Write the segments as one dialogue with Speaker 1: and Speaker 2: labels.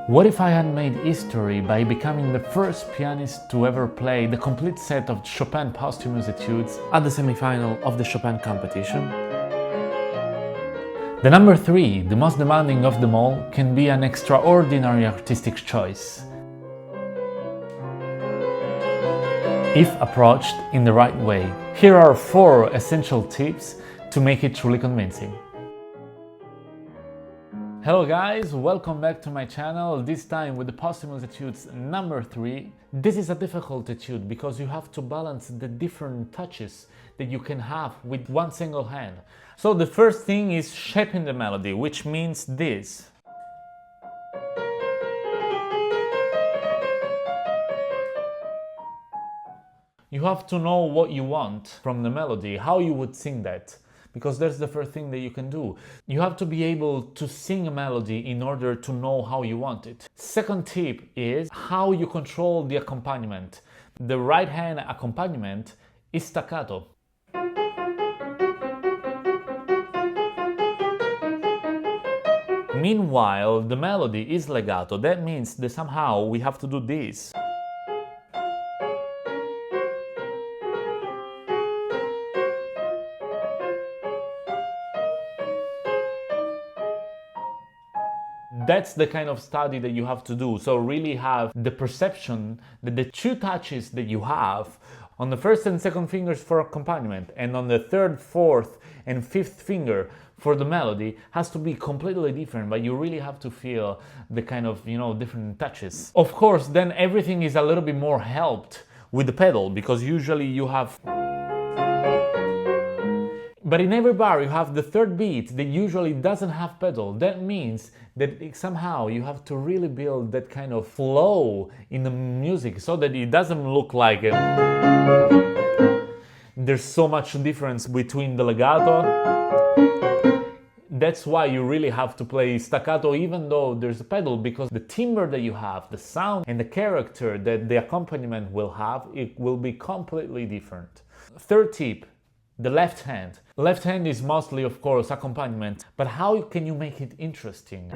Speaker 1: What if I had made history by becoming the first pianist to ever play the complete set of Chopin Posthumous Etudes at the semi-final of the Chopin Competition? The number 3, the most demanding of them all, can be an extraordinary artistic choice if approached in the right way. Here are 4 essential tips to make it truly convincing. Hello guys, welcome back to my channel, this time with the Posthumous Etudes number 3. This is a difficult etude because you have to balance the different touches that you can have with one single hand. So the first thing is shaping the melody, which means this. You have to know what you want from the melody, how you would sing that. Because that's the first thing that you can do. You have to be able to sing a melody in order to know how you want it. Second tip is how you control the accompaniment. The right hand accompaniment is staccato. Meanwhile, the melody is legato. That means that somehow we have to do this. That's the kind of study that you have to do. So really have the perception that the 2 touches that you have on the first and second fingers for accompaniment and on the third, fourth and fifth finger for the melody has to be completely different, but you really have to feel the kind of, different touches. Of course, then everything is a little bit more helped with the pedal because usually you have... But in every bar you have the third beat that usually doesn't have pedal. That means that somehow you have to really build that kind of flow in the music so that it doesn't look like there's so much difference between the legato. That's why you really have to play staccato even though there's a pedal, because the timbre that you have, the sound and the character that the accompaniment will have, it will be completely different. Third tip. The left hand. Left hand is mostly, of course, accompaniment, but how can you make it interesting?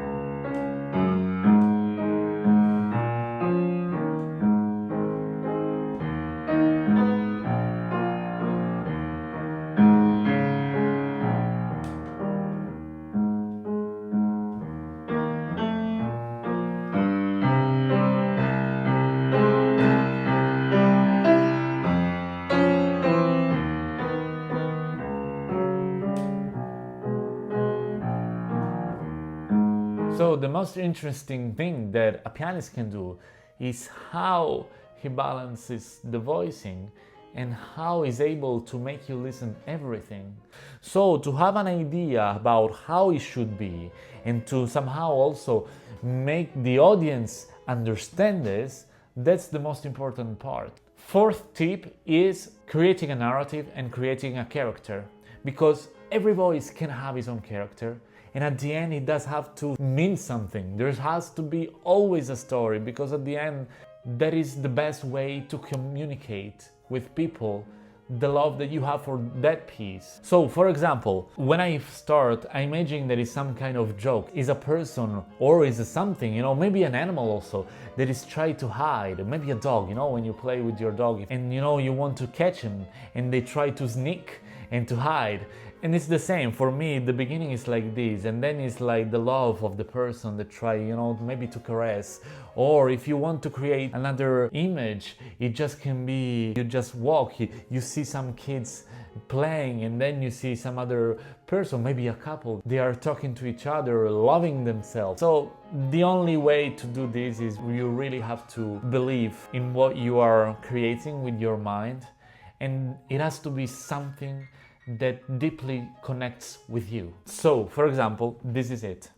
Speaker 1: So the most interesting thing that a pianist can do is how he balances the voicing and how he's able to make you listen everything. So to have an idea about how it should be and to somehow also make the audience understand this, that's the most important part. Fourth tip is creating a narrative and creating a character, because every voice can have his own character. And at the end, it does have to mean something. There has to be always a story, because at the end, that is the best way to communicate with people the love that you have for that piece. So, for example, when I start, I imagine there is some kind of joke. Is a person or is a something, maybe an animal also, that is trying to hide. Maybe a dog, when you play with your dog and you want to catch him and they try to sneak and to hide. And it's the same for me. The beginning is like this, and then it's like the love of the person that try, maybe to caress. Or if you want to create another image, it just can be you just walk, you see some kids playing, and then you see some other person, maybe a couple, they are talking to each other, loving themselves. So the only way to do this is you really have to believe in what you are creating with your mind, and it has to be something that deeply connects with you. So, for example, this is it.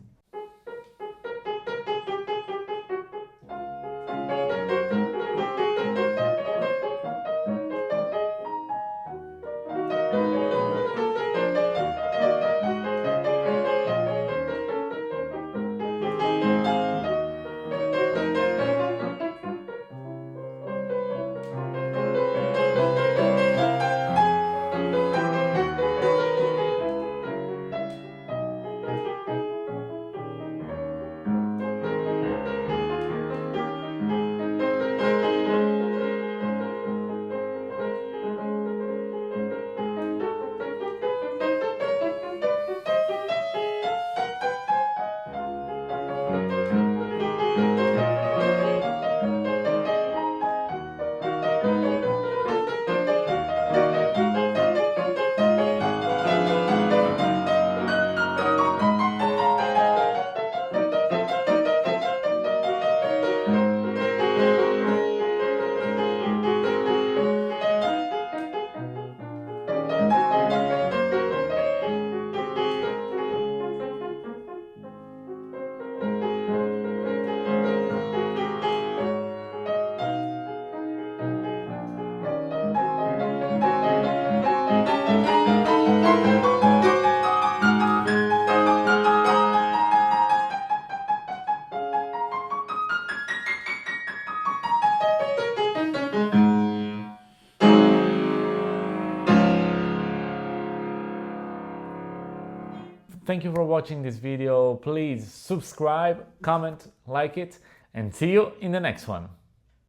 Speaker 1: Thank you for watching this video. Please subscribe, comment, like it, and see you in the next one.